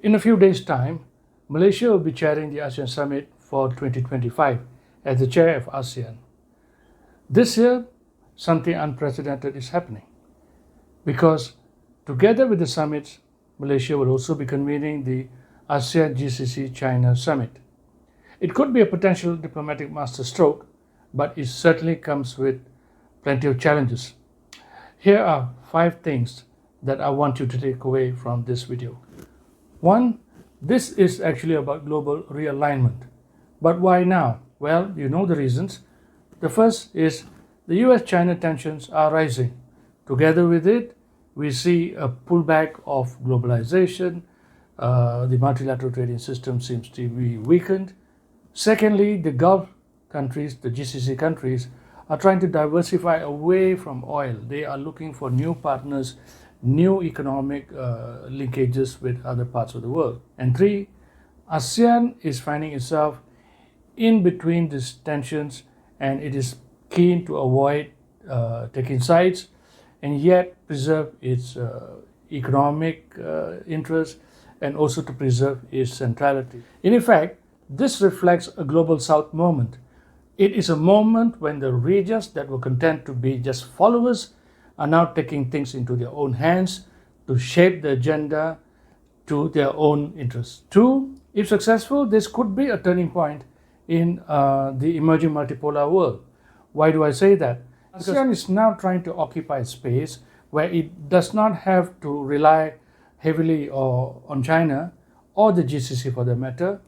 In a few days' time, Malaysia will be chairing the ASEAN Summit for 2025 as the chair of ASEAN. This year, something unprecedented is happening because together with the summits, Malaysia will also be convening the ASEAN-GCC-China Summit. It could be a potential diplomatic masterstroke, but it certainly comes with plenty of challenges. Here are 5 things that I want you to take away from this video. 1. This is actually about global realignment. But why now? Well, you know the reasons. The first is the US-China tensions are rising. Together with it, we see a pullback of globalization. The multilateral trading system seems to be weakened. Secondly, the Gulf countries, the GCC countries, are trying to diversify away from oil. They are looking for new partners, new economic linkages with other parts of the world. And 3, ASEAN is finding itself in between these tensions, and it is keen to avoid taking sides and yet preserve its economic interests and also to preserve its centrality. In effect, this reflects a global south moment. It is a moment when the regions that were content to be just followers are now taking things into their own hands to shape the agenda to their own interests. 2, if successful, this could be a turning point in the emerging multipolar world. Why do I say that? Because ASEAN is now trying to occupy space where it does not have to rely heavily on China or the GCC for that matter,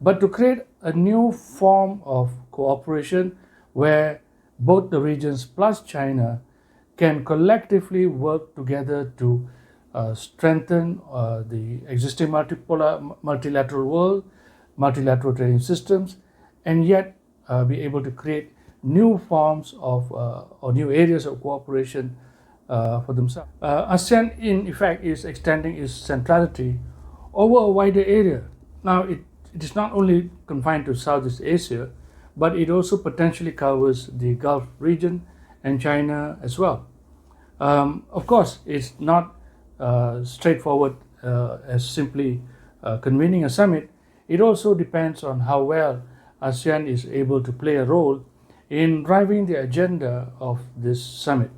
but to create a new form of cooperation where both the regions plus China can collectively work together to strengthen the existing multilateral world, multilateral trading systems, and yet be able to create new forms of or new areas of cooperation for themselves. ASEAN, in effect, is extending its centrality over a wider area. Now, it is not only confined to Southeast Asia, but it also potentially covers the Gulf region and China as well. Of course, it's not straightforward as simply convening a summit. It also depends on how well ASEAN is able to play a role in driving the agenda of this summit.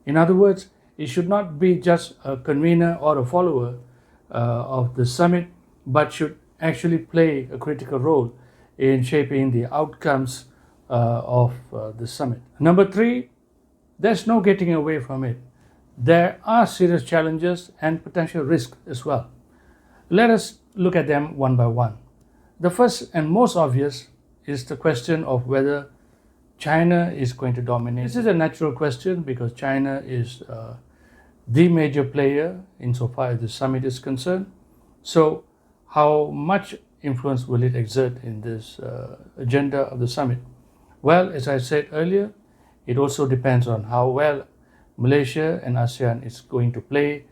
In other words, it should not be just a convener or a follower of the summit, but should actually play a critical role in shaping the outcomes of the summit. Number 3, there's no getting away from it. There are serious challenges and potential risks as well. Let us look at them one by one. The first and most obvious is the question of whether China is going to dominate. This is a natural question because China is the major player insofar as the summit is concerned. So how much influence will it exert in this agenda of the summit? Well, as I said earlier, it also depends on how well Malaysia and ASEAN is going to play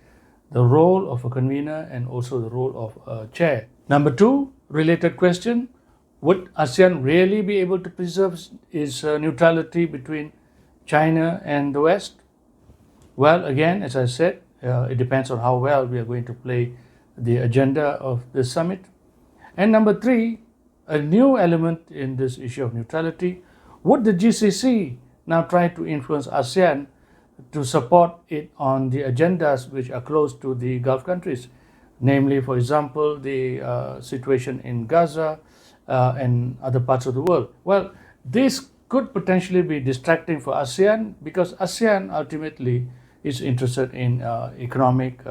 the role of a convener and also the role of a chair. Number 2, related question, would ASEAN really be able to preserve its neutrality between China and the West? Well, again, as I said, it depends on how well we are going to play the agenda of the summit. And number 3, a new element in this issue of neutrality, would the GCC now try to influence ASEAN to support it on the agendas which are close to the Gulf countries, namely, for example, the situation in Gaza and other parts of the world? Well, this could potentially be distracting for ASEAN because ASEAN ultimately is interested in economic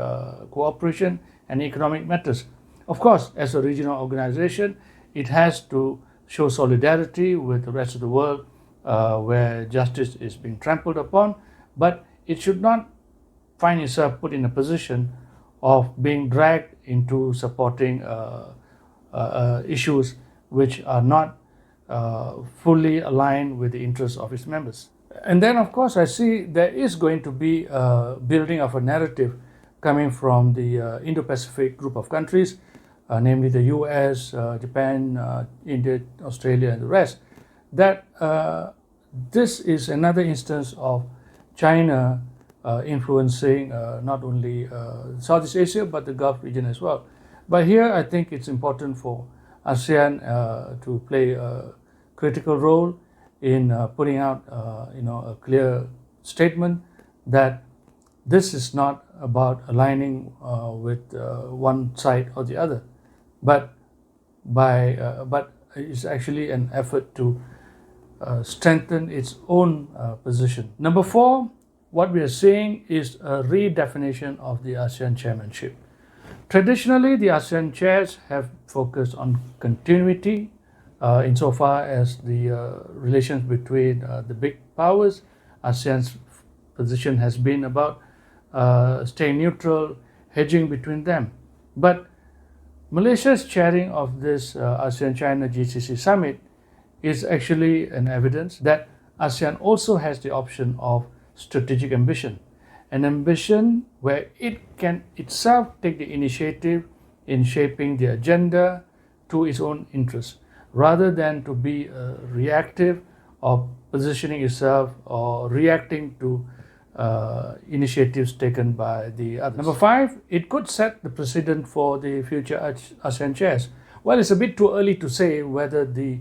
cooperation and economic matters. Of course, as a regional organization, it has to show solidarity with the rest of the world where justice is being trampled upon, but it should not find itself put in a position of being dragged into supporting issues which are not fully aligned with the interests of its members. And then, of course, I see there is going to be a building of a narrative coming from the Indo-Pacific group of countries, namely the US, Japan, India, Australia, and the rest, that this is another instance of China influencing not only Southeast Asia but the Gulf region as well. But here I think it's important for ASEAN to play a critical role in putting out a clear statement that this is not about aligning with one side or the other, but it's actually an effort to strengthen its own position. Number 4, what we are seeing is a redefinition of the ASEAN Chairmanship. Traditionally, the ASEAN chairs have focused on continuity insofar as the relations between the big powers. ASEAN's position has been about staying neutral, hedging between them. But Malaysia's chairing of this ASEAN-China GCC Summit is actually an evidence that ASEAN also has the option of strategic ambition, an ambition where it can itself take the initiative in shaping the agenda to its own interests, rather than to be reactive or positioning itself or reacting to initiatives taken by the others. Number 5, it could set the precedent for the future ASEAN chairs. Well, it's a bit too early to say whether the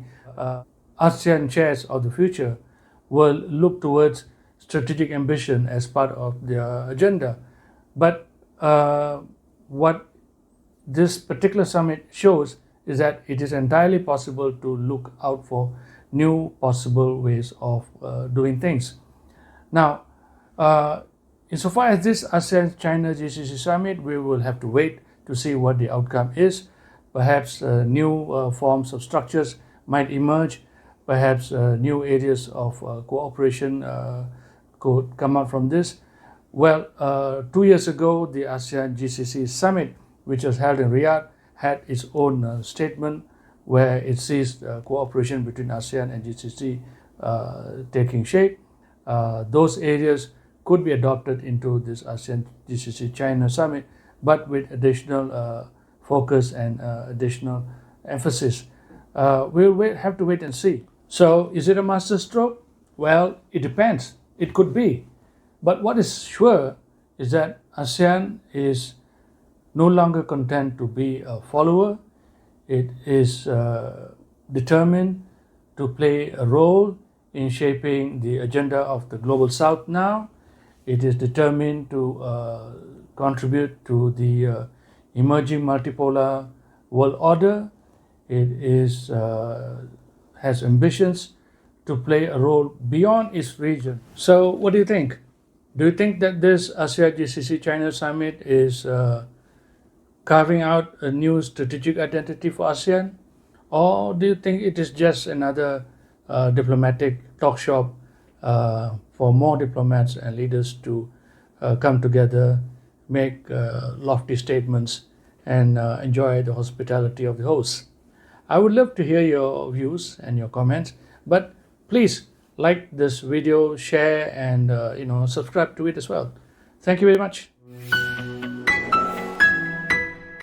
ASEAN chairs of the future will look towards strategic ambition as part of their agenda. But what this particular summit shows is that it is entirely possible to look out for new possible ways of doing things. Now, insofar as this ASEAN-China GCC Summit, we will have to wait to see what the outcome is. Perhaps new forms of structures might emerge. Perhaps new areas of cooperation could come out from this. Well, 2 years ago, the ASEAN-GCC Summit, which was held in Riyadh, had its own statement where it sees cooperation between ASEAN and GCC taking shape. Those areas could be adopted into this ASEAN-GCC-China Summit, but with additional focus and additional emphasis. We'll have to wait and see. So, is it a masterstroke? Well, it depends. It could be. But what is sure is that ASEAN is no longer content to be a follower. It is determined to play a role in shaping the agenda of the Global South now. It is determined to contribute to the emerging multipolar world order. It is has ambitions to play a role beyond its region. So what do you think? Do you think that this ASEAN-GCC-China Summit is carving out a new strategic identity for ASEAN? Or do you think it is just another diplomatic talk shop for more diplomats and leaders to come together, make lofty statements, and enjoy the hospitality of the hosts? I would love to hear your views and your comments, but please like this video, share, and subscribe to it as well. Thank you very much.